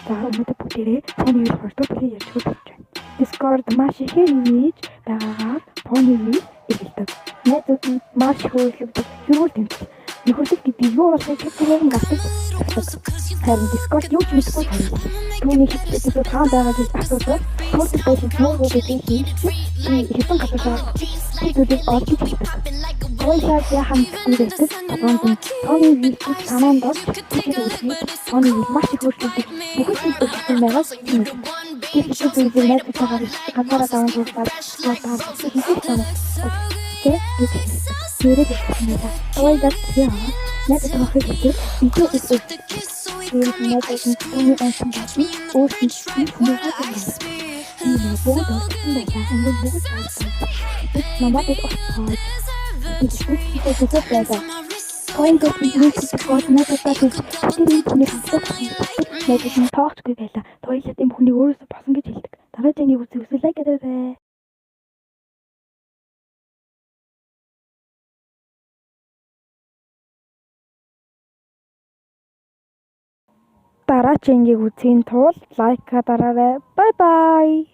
За өнөөдөр бүгдээрээ Pony Wheel 2 дахь бүлгийг ярьж болж байна. Discord маш их хийж байгаагаар Pony Wheel эхэлдэг. Найзууд нь маш хөөрөлдөг. Юу тэмцэл. Нөхөрлөг гэдэг юу болохыг хэлсэн гацдаг. Харин Discord юу ч мэдгүй байна. Түүний хэвчээсээ таан байгаа гэж асуудал. Төрөл байсан нүүр гэдгийг хийж хэвэн гацдаг. Тэдүүдийг олж хэлдэг. Гойлаа яхамдгүй байдаг. Pony Wheel санаанд орж Pony Wheel маш их хөөрөлдөг. Бүхэл зүйл байгаа юм. Тэсчүүд зүйл найзтайгаар ганцаараа даван зурбал спортаар хийх юм. Тэрэг хэлсэн. Гойлаа яа. Найзтайгаа хэлдэг. Видео хийдэг. Тэгээд найзтайгаа түүний онцон байна. Өөрсдөө намайг оцгой. Ойгоо хийх спорт надад тийм тоогчгүй байла. Тойлоо тийм хүний өөрөөсөө босон гэж хэлдэг. Дараагийн үзэл лайк гэдэг. Дараагийн үзхийн тулд лайк дараарай. Бай бай.